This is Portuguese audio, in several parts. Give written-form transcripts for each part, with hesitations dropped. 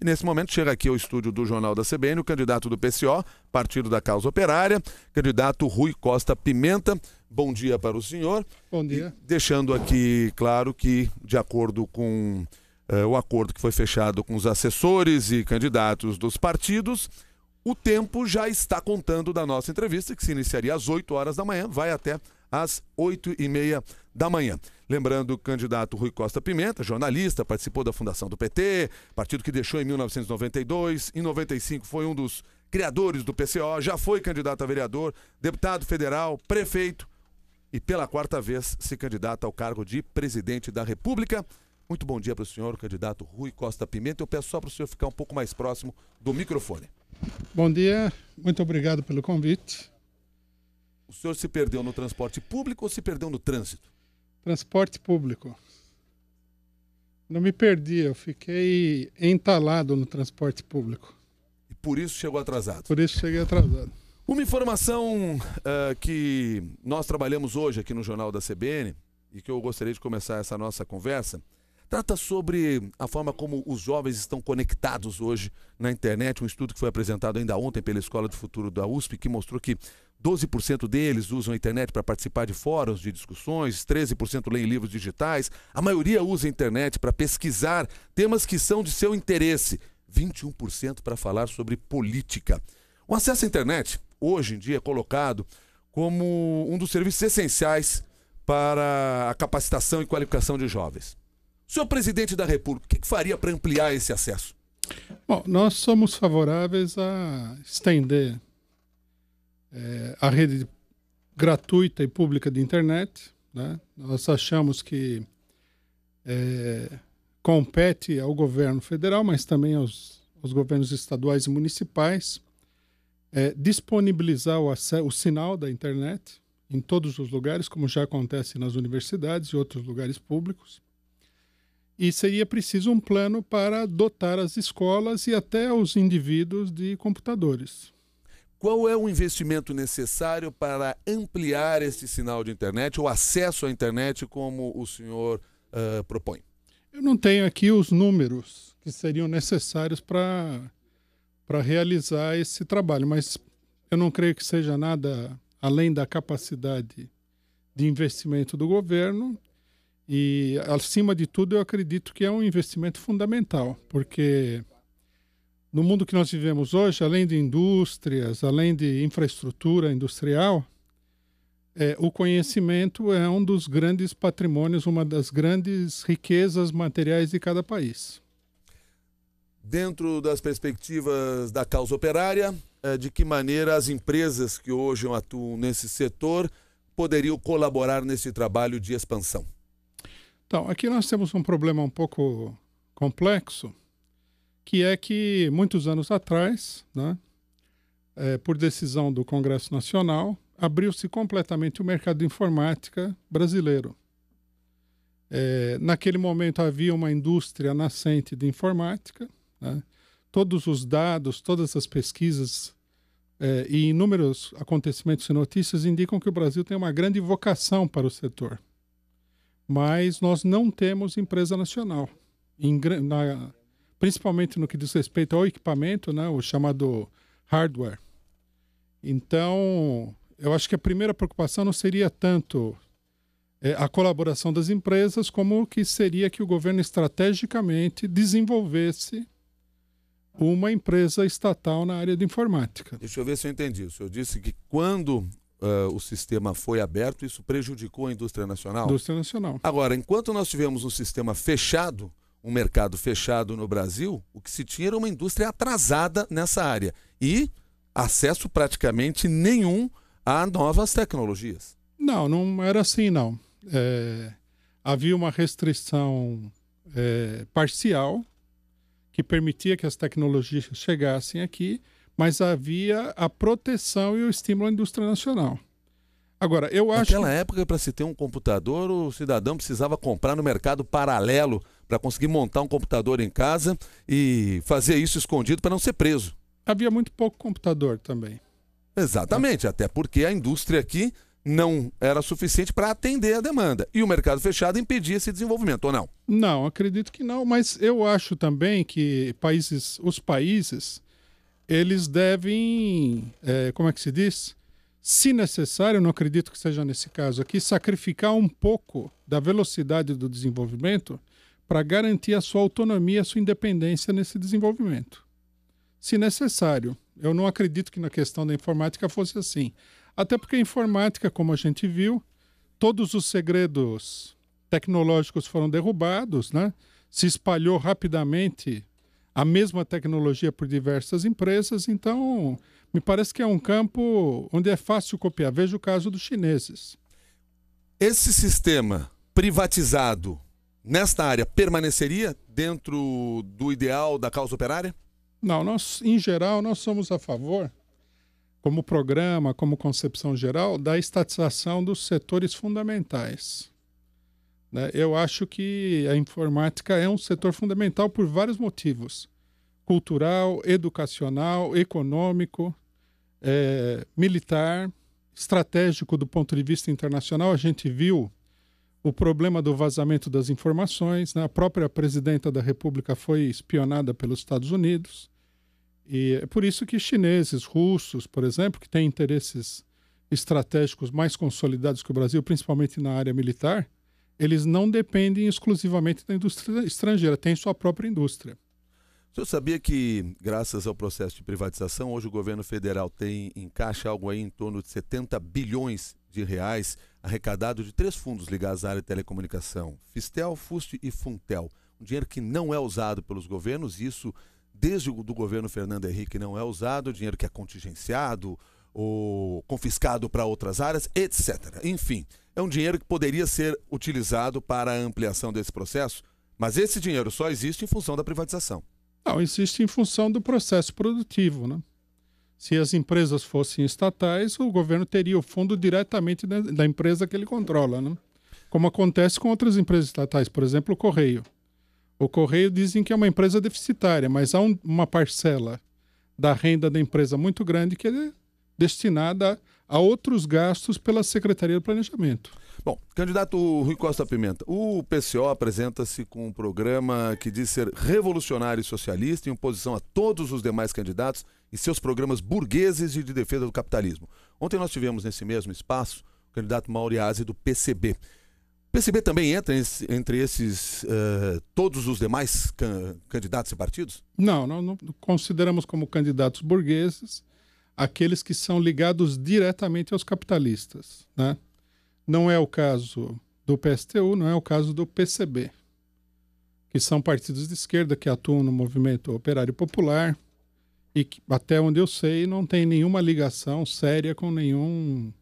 E nesse momento chega aqui ao estúdio do Jornal da CBN o candidato do PCO, Partido da Causa Operária, candidato Rui Costa Pimenta. Bom dia para o senhor. Bom dia. E deixando aqui claro que, de acordo com o acordo que foi fechado com os assessores e candidatos dos partidos, o tempo já está contando da nossa entrevista, que se iniciaria às 8 horas da manhã, vai até às 8h30 da manhã. Lembrando, o candidato Rui Costa Pimenta, jornalista, participou da fundação do PT, partido que deixou em 1992, em 95 foi um dos criadores do PCO, já foi candidato a vereador, deputado federal, prefeito e pela quarta vez se candidata ao cargo de presidente da República. Muito bom dia para o senhor, candidato Rui Costa Pimenta. Eu peço só para o senhor ficar um pouco mais próximo do microfone. Bom dia, muito obrigado pelo convite. O senhor se perdeu no transporte público ou se perdeu no trânsito? Transporte público. Não me perdi, eu fiquei entalado no transporte público. E por isso chegou atrasado? Por isso cheguei atrasado. Uma informação que nós trabalhamos hoje aqui no Jornal da CBN e que eu gostaria de começar essa nossa conversa, trata sobre a forma como os jovens estão conectados hoje na internet. Um estudo que foi apresentado ainda ontem pela Escola do Futuro da USP, que mostrou que 12% deles usam a internet para participar de fóruns, de discussões, 13% leem livros digitais, a maioria usa a internet para pesquisar temas que são de seu interesse, 21% para falar sobre política. O acesso à internet, hoje em dia, é colocado como um dos serviços essenciais para a capacitação e qualificação de jovens. Senhor presidente da República, o que faria para ampliar esse acesso? Bom, nós somos favoráveis a estender a rede gratuita e pública de internet, né? Nós achamos que compete ao governo federal, mas também aos governos estaduais e municipais, disponibilizar o sinal da internet em todos os lugares, como já acontece nas universidades e outros lugares públicos. E seria preciso um plano para dotar as escolas e até os indivíduos de computadores. Qual é o investimento necessário para ampliar esse sinal de internet, ou acesso à internet, como o senhor propõe? Eu não tenho aqui os números que seriam necessários para realizar esse trabalho, mas eu não creio que seja nada além da capacidade de investimento do governo. E, acima de tudo, eu acredito que é um investimento fundamental, porque no mundo que nós vivemos hoje, além de indústrias, além de infraestrutura industrial, o conhecimento é um dos grandes patrimônios, uma das grandes riquezas materiais de cada país. Dentro das perspectivas da causa operária, de que maneira as empresas que hoje atuam nesse setor poderiam colaborar nesse trabalho de expansão? Então, aqui nós temos um problema um pouco complexo, que é que muitos anos atrás, né, por decisão do Congresso Nacional, abriu-se completamente o mercado de informática brasileiro. Naquele momento havia uma indústria nascente de informática, né? Todos os dados, todas as pesquisas e inúmeros acontecimentos e notícias indicam que o Brasil tem uma grande vocação para o setor. Mas nós não temos empresa nacional, principalmente no que diz respeito ao equipamento, né, o chamado hardware. Então, eu acho que a primeira preocupação não seria tanto a colaboração das empresas, como que seria que o governo estrategicamente desenvolvesse uma empresa estatal na área de informática. Deixa eu ver se eu entendi. O senhor disse que quando o sistema foi aberto, isso prejudicou a indústria nacional? Indústria nacional. Agora, enquanto nós tivemos um sistema fechado, um mercado fechado no Brasil, o que se tinha era uma indústria atrasada nessa área e acesso praticamente nenhum a novas tecnologias. Não era assim, não. Havia uma restrição parcial que permitia que as tecnologias chegassem aqui, mas havia a proteção e o estímulo à indústria nacional. Agora, eu acho Naquela época, para se ter um computador, o cidadão precisava comprar no mercado paralelo para conseguir montar um computador em casa e fazer isso escondido para não ser preso. Havia muito pouco computador também. Exatamente, até porque a indústria aqui não era suficiente para atender a demanda. E o mercado fechado impedia esse desenvolvimento, ou não? Não, acredito que não, mas eu acho também que os países, eles devem, como é que se diz? Se necessário, não acredito que seja nesse caso aqui, sacrificar um pouco da velocidade do desenvolvimento para garantir a sua autonomia, a sua independência nesse desenvolvimento. Se necessário. Eu não acredito que na questão da informática fosse assim. Até porque a informática, como a gente viu, todos os segredos tecnológicos foram derrubados, né? Se espalhou rapidamente a mesma tecnologia por diversas empresas, então me parece que é um campo onde é fácil copiar. Veja o caso dos chineses. Esse sistema privatizado nesta área permaneceria dentro do ideal da causa operária? Não, em geral, nós somos a favor, como programa, como concepção geral, da estatização dos setores fundamentais. Né? Eu acho que a informática é um setor fundamental por vários motivos. Cultural, educacional, econômico, militar, estratégico do ponto de vista internacional. A gente viu o problema do vazamento das informações, né? A própria presidenta da República foi espionada pelos Estados Unidos. E é por isso que chineses, russos, por exemplo, que têm interesses estratégicos mais consolidados que o Brasil, principalmente na área militar, eles não dependem exclusivamente da indústria estrangeira, têm sua própria indústria. O senhor sabia que, graças ao processo de privatização, hoje o governo federal tem em caixa algo aí em torno de 70 bilhões de reais arrecadado de 3 fundos ligados à área de telecomunicação, Fistel, FUST e Funtel. Um dinheiro que não é usado pelos governos, isso desde o do governo Fernando Henrique não é usado, dinheiro que é contingenciado ou confiscado para outras áreas, etc. Enfim, é um dinheiro que poderia ser utilizado para a ampliação desse processo, mas esse dinheiro só existe em função da privatização. Não, existe em função do processo produtivo, né? Se as empresas fossem estatais, o governo teria o fundo diretamente da empresa que ele controla, né? Como acontece com outras empresas estatais, por exemplo, o Correio. O Correio dizem que é uma empresa deficitária, mas há uma parcela da renda da empresa muito grande que é destinada a outros gastos pela Secretaria do Planejamento. Bom, candidato Rui Costa Pimenta, o PCO apresenta-se com um programa que diz ser revolucionário e socialista em oposição a todos os demais candidatos e seus programas burgueses e de defesa do capitalismo. Ontem nós tivemos nesse mesmo espaço o candidato Mauriase do PCB. O PCB também entra entre esses todos os demais candidatos e partidos? Não consideramos como candidatos burgueses aqueles que são ligados diretamente aos capitalistas, né? Não é o caso do PSTU, não é o caso do PCB, que são partidos de esquerda que atuam no movimento operário popular e que, até onde eu sei, não tem nenhuma ligação séria com nenhum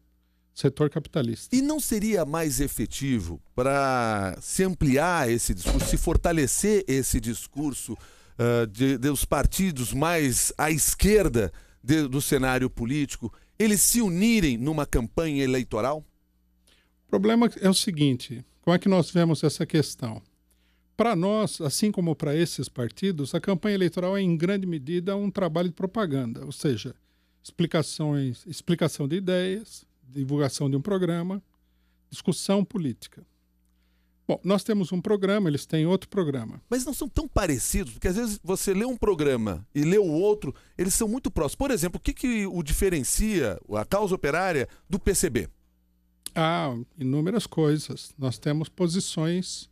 setor capitalista. E não seria mais efetivo para se ampliar esse discurso, se fortalecer esse discurso dos partidos mais à esquerda do cenário político, eles se unirem numa campanha eleitoral? O problema é o seguinte, como é que nós vemos essa questão? Para nós, assim como para esses partidos, a campanha eleitoral é em grande medida um trabalho de propaganda, ou seja, explicação de ideias, divulgação de um programa, discussão política. Bom, nós temos um programa, eles têm outro programa. Mas não são tão parecidos, porque às vezes você lê um programa e lê o outro, eles são muito próximos. Por exemplo, o que o diferencia, a causa operária, do PCB? Inúmeras coisas. Nós temos posições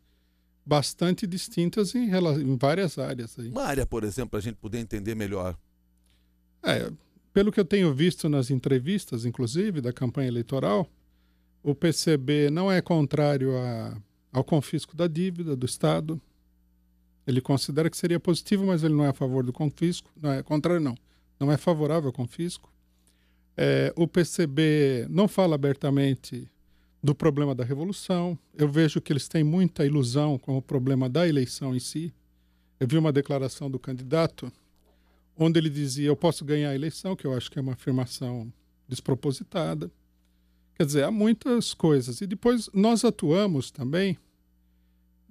bastante distintas em várias áreas. Aí. Uma área, por exemplo, para a gente poder entender melhor. Pelo que eu tenho visto nas entrevistas, inclusive, da campanha eleitoral, o PCB não é contrário ao confisco da dívida do Estado. Ele considera que seria positivo, mas ele não é a favor do confisco. Não é contrário, não. Não é favorável ao confisco. O PCB não fala abertamente do problema da revolução. Eu vejo que eles têm muita ilusão com o problema da eleição em si. Eu vi uma declaração do candidato onde ele dizia: eu posso ganhar a eleição, que eu acho que é uma afirmação despropositada. Quer dizer, há muitas coisas. E depois nós atuamos também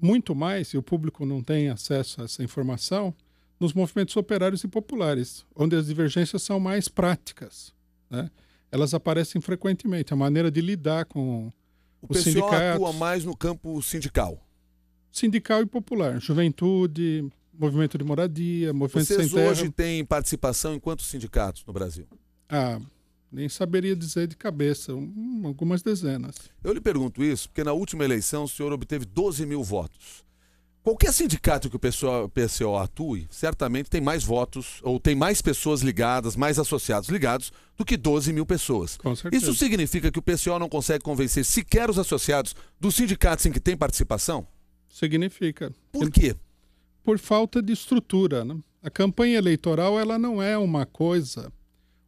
muito mais, e o público não tem acesso a essa informação, nos movimentos operários e populares, onde as divergências são mais práticas, né? elas aparecem frequentemente. A maneira de lidar com O os PCO sindicatos. atua mais no campo sindical. Sindical e popular. Juventude, movimento de moradia, movimento sem Vocês terra. hoje têm participação em quantos sindicatos no Brasil? Nem saberia dizer de cabeça, algumas dezenas. Eu lhe pergunto isso porque na última eleição o senhor obteve 12 mil votos. Qualquer sindicato que o PCO atue, certamente tem mais votos ou tem mais pessoas ligadas, mais associados ligados do que 12 mil pessoas. Com certeza. Isso significa que o PCO não consegue convencer sequer os associados dos sindicatos em que tem participação? Significa. Por quê? Por falta de estrutura, né? A campanha eleitoral, ela não é uma coisa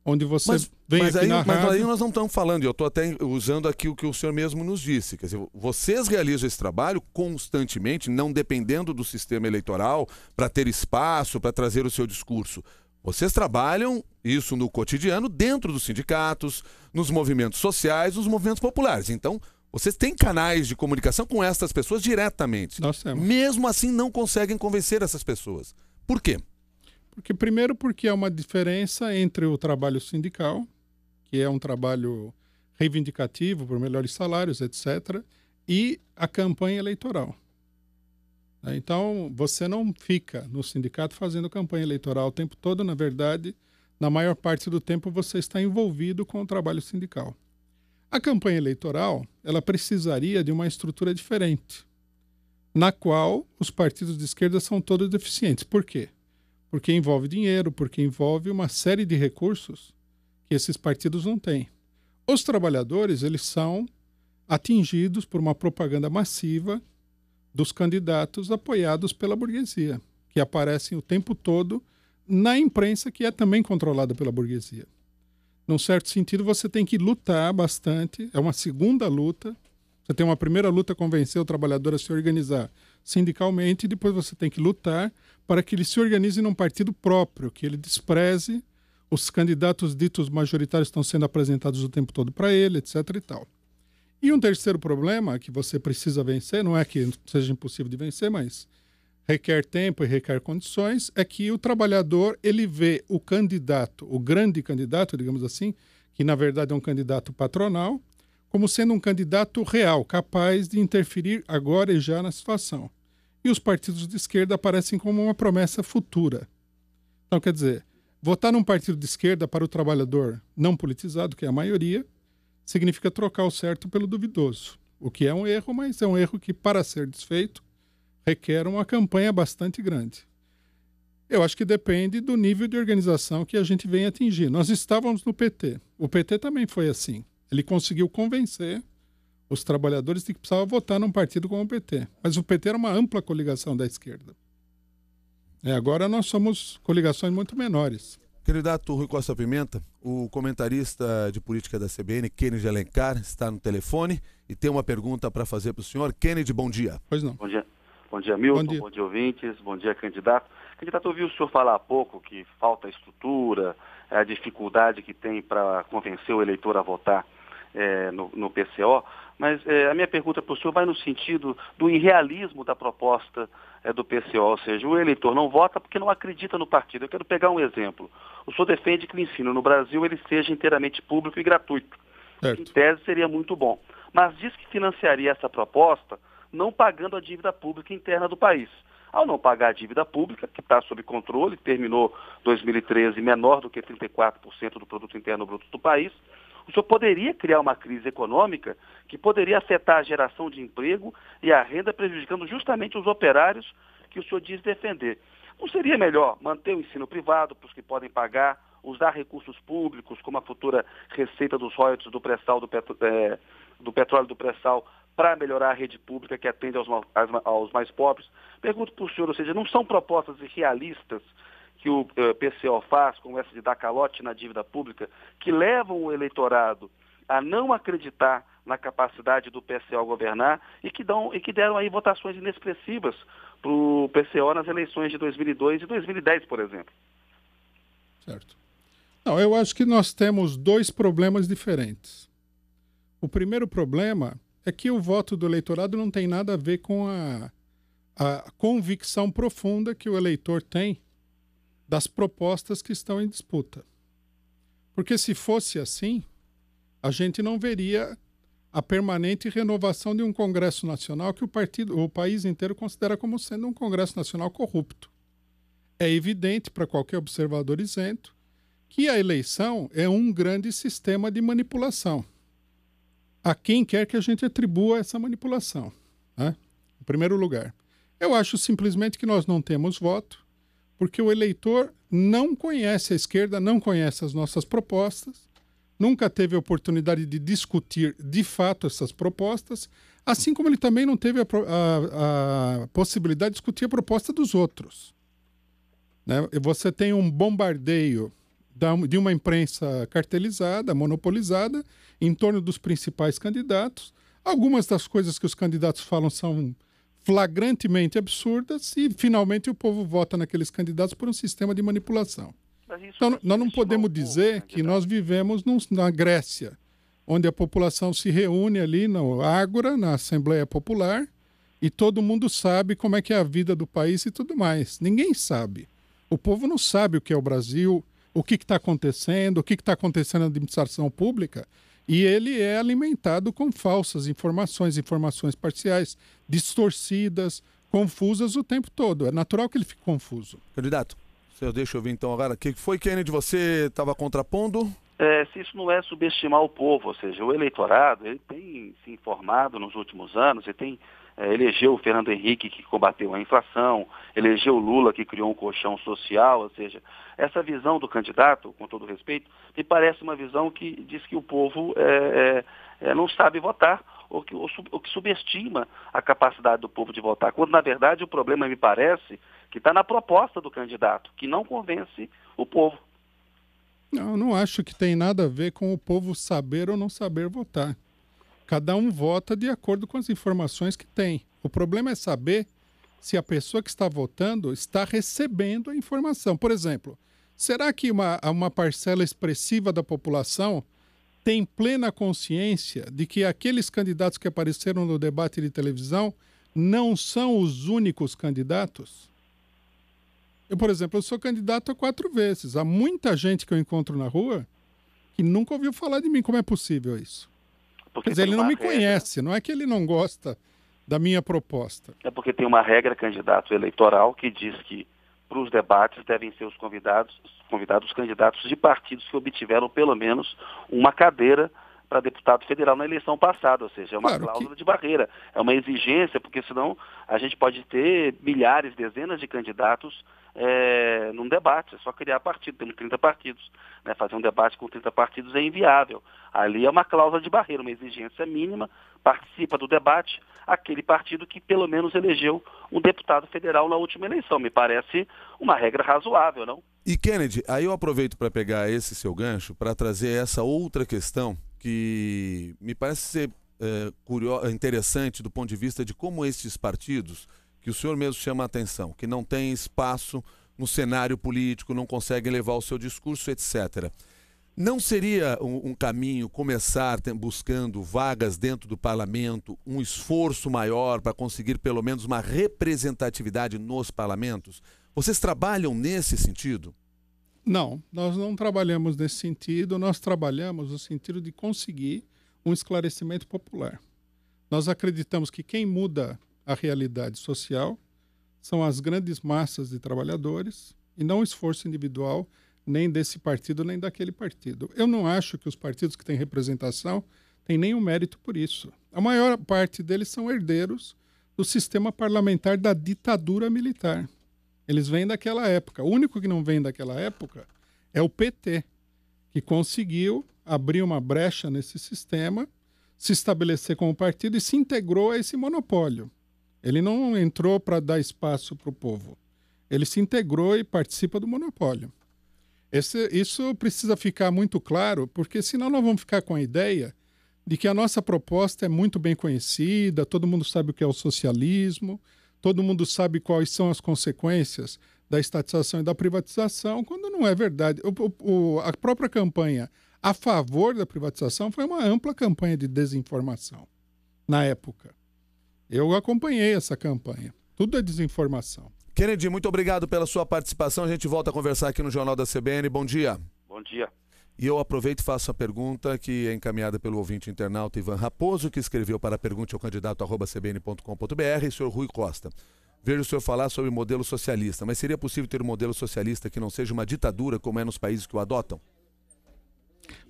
onde você vem aqui na rádio... Mas aí nós não estamos falando, e eu estou até usando aqui o que o senhor mesmo nos disse. Quer dizer, vocês realizam esse trabalho constantemente, não dependendo do sistema eleitoral, para ter espaço, para trazer o seu discurso. Vocês trabalham isso no cotidiano, dentro dos sindicatos, nos movimentos sociais, nos movimentos populares. Então, vocês têm canais de comunicação com essas pessoas diretamente. Nós temos. Mesmo assim, não conseguem convencer essas pessoas. Por quê? Primeiro porque há uma diferença entre o trabalho sindical, que é um trabalho reivindicativo por melhores salários, etc., e a campanha eleitoral. Então, você não fica no sindicato fazendo campanha eleitoral o tempo todo. Na verdade, na maior parte do tempo você está envolvido com o trabalho sindical. A campanha eleitoral, ela precisaria de uma estrutura diferente, na qual os partidos de esquerda são todos deficientes. Por quê? Porque envolve dinheiro, porque envolve uma série de recursos que esses partidos não têm. Os trabalhadores, eles são atingidos por uma propaganda massiva dos candidatos apoiados pela burguesia, que aparecem o tempo todo na imprensa, que é também controlada pela burguesia. Num certo sentido, você tem que lutar bastante, é uma segunda luta. Você tem uma primeira luta, convencer o trabalhador a se organizar sindicalmente, e depois você tem que lutar para que ele se organize num partido próprio, que ele despreze os candidatos ditos majoritários que estão sendo apresentados o tempo todo para ele, etc. e tal. E um terceiro problema que você precisa vencer, não é que seja impossível de vencer, mas requer tempo e requer condições, é que o trabalhador, ele vê o candidato, o grande candidato, digamos assim, que na verdade é um candidato patronal, como sendo um candidato real, capaz de interferir agora e já na situação. E os partidos de esquerda aparecem como uma promessa futura. Então, quer dizer, votar num partido de esquerda para o trabalhador não politizado, que é a maioria, significa trocar o certo pelo duvidoso. O que é um erro, mas é um erro que, para ser desfeito, requer uma campanha bastante grande. Eu acho que depende do nível de organização que a gente vem atingir. Nós estávamos no PT. O PT também foi assim. Ele conseguiu convencer os trabalhadores de que precisava votar num partido como o PT. Mas o PT era uma ampla coligação da esquerda. Agora nós somos coligações muito menores. Candidato Rui Costa Pimenta, o comentarista de política da CBN, Kennedy Alencar, está no telefone e tem uma pergunta para fazer para o senhor. Kennedy, bom dia. Pois não. Bom dia. Bom dia, Milton. Bom dia. Ouvintes. Bom dia, candidato. Candidato, ouvi o senhor falar há pouco que falta estrutura, a dificuldade que tem para convencer o eleitor a votar no PCO, mas a minha pergunta para o senhor vai no sentido do irrealismo da proposta do PCO, ou seja, o eleitor não vota porque não acredita no partido. Eu quero pegar um exemplo. O senhor defende que o ensino no Brasil ele seja inteiramente público e gratuito. Certo. Em tese seria muito bom, mas diz que financiaria essa proposta não pagando a dívida pública interna do país. Ao não pagar a dívida pública, que está sob controle, terminou 2013 menor do que 34% do produto interno bruto do país, o senhor poderia criar uma crise econômica que poderia afetar a geração de emprego e a renda, prejudicando justamente os operários que o senhor diz defender. Não seria melhor manter o ensino privado para os que podem pagar, usar recursos públicos, como a futura receita dos royalties do pré-sal, do petróleo do pré-sal, para melhorar a rede pública que atende aos mais pobres? Pergunto para o senhor, ou seja, não são propostas irrealistas que o PCO faz, como essa de dar calote na dívida pública, que levam o eleitorado a não acreditar na capacidade do PCO governar e que deram aí votações inexpressivas para o PCO nas eleições de 2002 e 2010, por exemplo? Certo. Não, eu acho que nós temos dois problemas diferentes. O primeiro problema é que o voto do eleitorado não tem nada a ver com a convicção profunda que o eleitor tem das propostas que estão em disputa. Porque se fosse assim, a gente não veria a permanente renovação de um Congresso Nacional que o país inteiro considera como sendo um Congresso Nacional corrupto. É evidente para qualquer observador isento que a eleição é um grande sistema de manipulação. A quem quer que a gente atribua essa manipulação, né? Em primeiro lugar. Eu acho simplesmente que nós não temos voto, porque o eleitor não conhece a esquerda, não conhece as nossas propostas, nunca teve a oportunidade de discutir de fato essas propostas, assim como ele também não teve a possibilidade de discutir a proposta dos outros, né? Você tem um bombardeio de uma imprensa cartelizada, monopolizada, em torno dos principais candidatos. Algumas das coisas que os candidatos falam são flagrantemente absurdas e, finalmente, o povo vota naqueles candidatos por um sistema de manipulação. Então, nós não podemos dizer que nós vivemos na Grécia, onde a população se reúne ali no Ágora, na Assembleia Popular, e todo mundo sabe como é que é a vida do país e tudo mais. Ninguém sabe. O povo não sabe o que é o Brasil, o que está acontecendo, o que está acontecendo na administração pública, e ele é alimentado com falsas informações, informações parciais, distorcidas, confusas o tempo todo. É natural que ele fique confuso. Candidato, deixa eu ver então agora. O que foi, Kennedy, você estava contrapondo? Se isso não é subestimar o povo, ou seja, o eleitorado, ele tem se informado nos últimos anos, ele tem elegeu o Fernando Henrique, que combateu a inflação, elegeu o Lula, que criou um colchão social, ou seja, essa visão do candidato, com todo respeito, me parece uma visão que diz que o povo não sabe votar, ou que subestima a capacidade do povo de votar, quando, na verdade, o problema, me parece, que está na proposta do candidato, que não convence o povo. Não acho que tem nada a ver com o povo saber ou não saber votar. Cada um vota de acordo com as informações que tem. O problema é saber se a pessoa que está votando está recebendo a informação. Por exemplo, será que uma parcela expressiva da população tem plena consciência de que aqueles candidatos que apareceram no debate de televisão não são os únicos candidatos? Por exemplo, eu sou candidato há 4 vezes. Há muita gente que eu encontro na rua que nunca ouviu falar de mim. Como é possível isso? Quer dizer, ele não me conhece, não é que ele não gosta da minha proposta. É porque tem uma regra, candidato eleitoral, que diz que para os debates devem ser os convidados candidatos de partidos que obtiveram pelo menos uma cadeira para deputado federal na eleição passada, ou seja, é uma cláusula de barreira, é uma exigência, porque senão a gente pode ter milhares, dezenas de candidatos num debate, é só criar partido, temos 30 partidos, né? Fazer um debate com 30 partidos é inviável. Ali é uma cláusula de barreira, uma exigência mínima, participa do debate aquele partido que pelo menos elegeu um deputado federal na última eleição. Me parece uma regra razoável, não? E Kennedy, aí eu aproveito para pegar esse seu gancho para trazer essa outra questão que me parece ser interessante do ponto de vista de como estes partidos, que o senhor mesmo chama a atenção, que não tem espaço no cenário político, não conseguem levar o seu discurso, etc. Não seria um caminho começar buscando vagas dentro do parlamento, um esforço maior para conseguir pelo menos uma representatividade nos parlamentos? Vocês trabalham nesse sentido? Não, nós não trabalhamos nesse sentido, nós trabalhamos no sentido de conseguir um esclarecimento popular. Nós acreditamos que quem muda a realidade social são as grandes massas de trabalhadores e não o esforço individual nem desse partido nem daquele partido. Eu não acho que os partidos que têm representação têm nenhum mérito por isso. A maior parte deles são herdeiros do sistema parlamentar da ditadura militar. Eles vêm daquela época. O único que não vem daquela época é o PT, que conseguiu abrir uma brecha nesse sistema, se estabelecer como partido e se integrou a esse monopólio. Ele não entrou para dar espaço para o povo. Ele se integrou e participa do monopólio. Isso precisa ficar muito claro, porque senão nós vamos ficar com a ideia de que a nossa proposta é muito bem conhecida, todo mundo sabe o que é o socialismo, todo mundo sabe quais são as consequências da estatização e da privatização, quando não é verdade. A própria campanha a favor da privatização foi uma ampla campanha de desinformação na época. Eu acompanhei essa campanha. Tudo é desinformação. Kennedy, muito obrigado pela sua participação. A gente volta a conversar aqui no Jornal da CBN. Bom dia. Bom dia. E eu aproveito e faço a pergunta que é encaminhada pelo ouvinte internauta Ivan Raposo, que escreveu para pergunte ao candidato @cbn.com.br, senhor Rui Costa. Vejo o senhor falar sobre modelo socialista, mas seria possível ter um modelo socialista que não seja uma ditadura como é nos países que o adotam?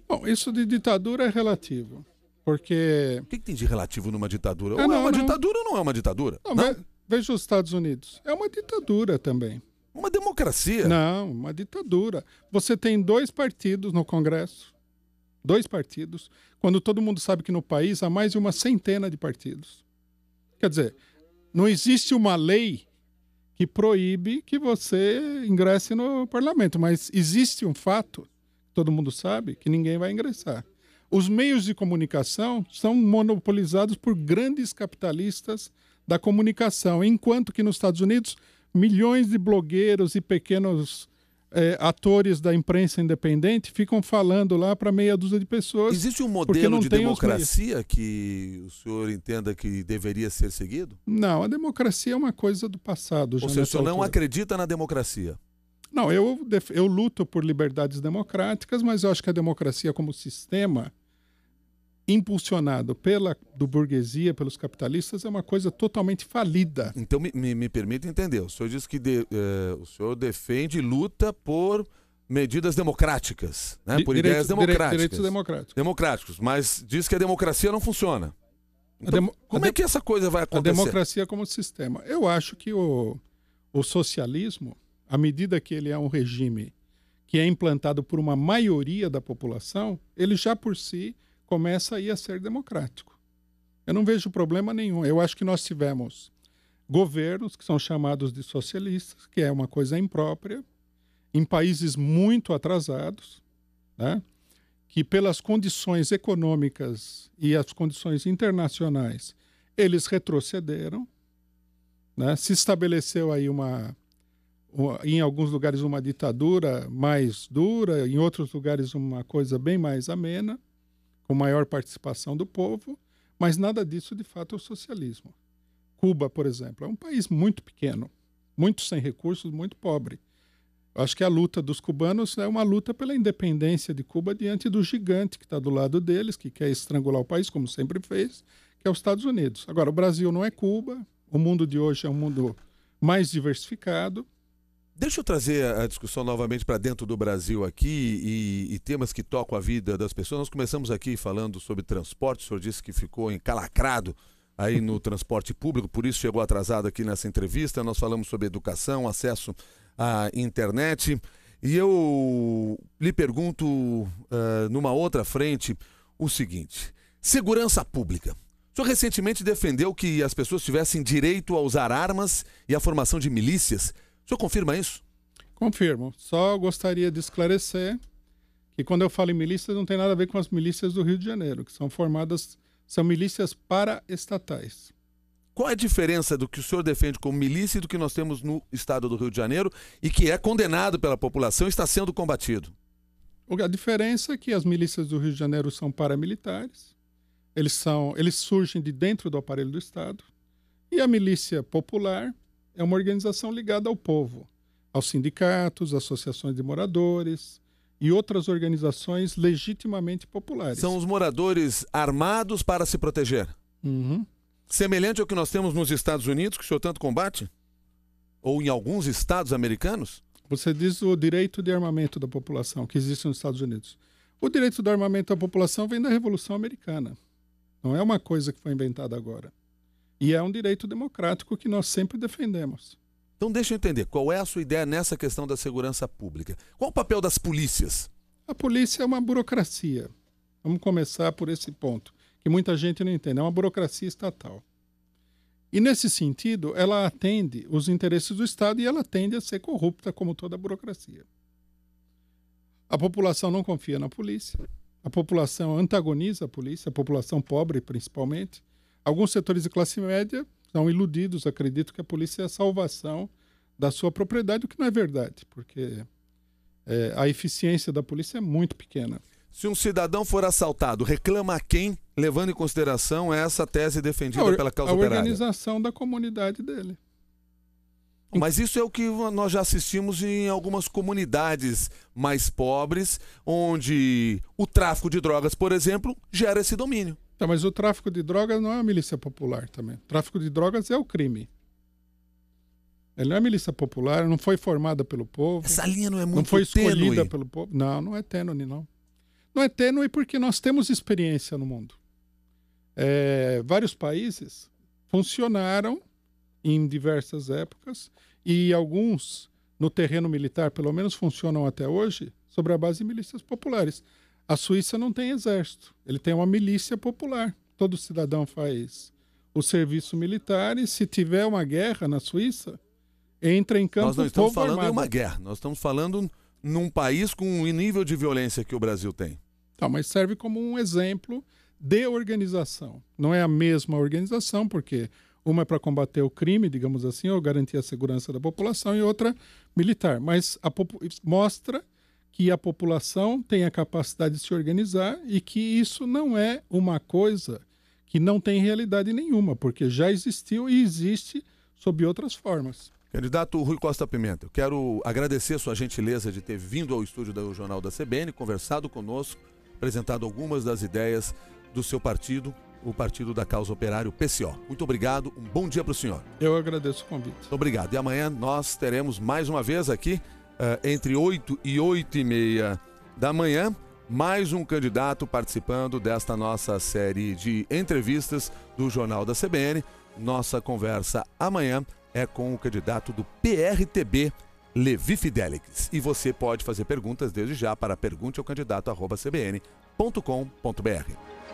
Bom, isso de ditadura é relativo, porque... O que tem de relativo numa ditadura? Ou é uma ditadura ou não é uma ditadura? Não. Veja os Estados Unidos. É uma ditadura também. Uma democracia? Não, uma ditadura. Você tem 2 partidos no Congresso, 2 partidos, quando todo mundo sabe que no país há mais de uma centena de partidos. Quer dizer, não existe uma lei que proíbe que você ingresse no parlamento, mas existe um fato, todo mundo sabe, que ninguém vai ingressar. Os meios de comunicação são monopolizados por grandes capitalistas da comunicação, enquanto que nos Estados Unidos milhões de blogueiros e pequenos atores da imprensa independente ficam falando lá para meia dúzia de pessoas. Existe um modelo de democracia que o senhor entenda que deveria ser seguido? Não, a democracia é uma coisa do passado. Ou seja, o senhor não acredita na democracia? Não, eu luto por liberdades democráticas, mas eu acho que a democracia como sistema impulsionado pela burguesia, pelos capitalistas, é uma coisa totalmente falida. Então, me permita entender. O senhor diz que o senhor defende e luta por medidas democráticas, né? Por ideias democráticas. Direitos democráticos. Democráticos, mas diz que a democracia não funciona. Então, como é que essa coisa vai acontecer? A democracia como sistema. Eu acho que o socialismo, à medida que ele é um regime que é implantado por uma maioria da população, ele já por si começa aí a ser democrático. Eu não vejo problema nenhum. Eu acho que nós tivemos governos que são chamados de socialistas, que é uma coisa imprópria, em países muito atrasados, né? Que pelas condições econômicas e as condições internacionais, eles retrocederam, né? Se estabeleceu aí em alguns lugares uma ditadura mais dura, em outros lugares uma coisa bem mais amena, com maior participação do povo, mas nada disso, de fato, é o socialismo. Cuba, por exemplo, é um país muito pequeno, muito sem recursos, muito pobre. Eu acho que a luta dos cubanos é uma luta pela independência de Cuba diante do gigante que está do lado deles, que quer estrangular o país, como sempre fez, que é os Estados Unidos. Agora, o Brasil não é Cuba, o mundo de hoje é um mundo mais diversificado. Deixa eu trazer a discussão novamente para dentro do Brasil aqui e temas que tocam a vida das pessoas. Nós começamos aqui falando sobre transporte, o senhor disse que ficou encalacrado aí no transporte público, por isso chegou atrasado aqui nessa entrevista. Nós falamos sobre educação, acesso à internet e eu lhe pergunto numa outra frente o seguinte: segurança pública. O senhor recentemente defendeu que as pessoas tivessem direito a usar armas e a formação de milícias. O senhor confirma isso? Confirmo. Só gostaria de esclarecer que quando eu falo em milícias não tem nada a ver com as milícias do Rio de Janeiro, que são milícias paraestatais. Qual é a diferença do que o senhor defende como milícia e do que nós temos no estado do Rio de Janeiro e que é condenado pela população e está sendo combatido? A diferença é que as milícias do Rio de Janeiro são paramilitares, eles surgem de dentro do aparelho do Estado, e a milícia popular é uma organização ligada ao povo, aos sindicatos, associações de moradores e outras organizações legitimamente populares. São os moradores armados para se proteger? Uhum. Semelhante ao que nós temos nos Estados Unidos, que o senhor tanto combate? Ou em alguns estados americanos? Você diz o direito de armamento da população, que existe nos Estados Unidos. O direito do armamento da população vem da Revolução Americana. Não é uma coisa que foi inventada agora. E é um direito democrático que nós sempre defendemos. Então deixa eu entender, qual é a sua ideia nessa questão da segurança pública? Qual o papel das polícias? A polícia é uma burocracia. Vamos começar por esse ponto, que muita gente não entende. É uma burocracia estatal. E nesse sentido, ela atende os interesses do Estado e ela tende a ser corrupta, como toda burocracia. A população não confia na polícia. A população antagoniza a polícia, a população pobre principalmente. Alguns setores de classe média são iludidos, acreditam que a polícia é a salvação da sua propriedade, o que não é verdade, porque a eficiência da polícia é muito pequena. Se um cidadão for assaltado, reclama a quem, levando em consideração essa tese defendida pela causa operária? A organização da comunidade dele. Mas isso é o que nós já assistimos em algumas comunidades mais pobres, onde o tráfico de drogas, por exemplo, gera esse domínio. Tá, mas o tráfico de drogas não é a milícia popular também. O tráfico de drogas é o crime. Ele não é milícia popular, não foi formada pelo povo. Essa linha não é muito não foi escolhida tênue. pelo povo. Não, não é tênue, não. Não é tênue porque nós temos experiência no mundo. Vários países funcionaram em diversas épocas e alguns, no terreno militar, pelo menos funcionam até hoje, sobre a base de milícias populares. A Suíça não tem exército, ele tem uma milícia popular. Todo cidadão faz o serviço militar e se tiver uma guerra na Suíça, entra em campo. Nós não estamos falando armado. de uma guerra, nós estamos falando num país com o nível de violência que o Brasil tem. Tá, mas serve como um exemplo de organização. Não é a mesma organização, porque uma é para combater o crime, digamos assim, ou garantir a segurança da população, e outra militar. Mas mostra que a população tem a capacidade de se organizar e que isso não é uma coisa que não tem realidade nenhuma, porque já existiu e existe sob outras formas. Candidato Rui Costa Pimenta, eu quero agradecer a sua gentileza de ter vindo ao estúdio do Jornal da CBN, conversado conosco, apresentado algumas das ideias do seu partido, o Partido da Causa Operária, o PCO. Muito obrigado, um bom dia para o senhor. Eu agradeço o convite. Muito obrigado. E amanhã nós teremos mais uma vez aqui, entre 8 e 8h30 da manhã, mais um candidato participando desta nossa série de entrevistas do Jornal da CBN. Nossa conversa amanhã é com o candidato do PRTB, Levi Fidelix. E você pode fazer perguntas desde já para pergunteaocandidato@cbn.com.br.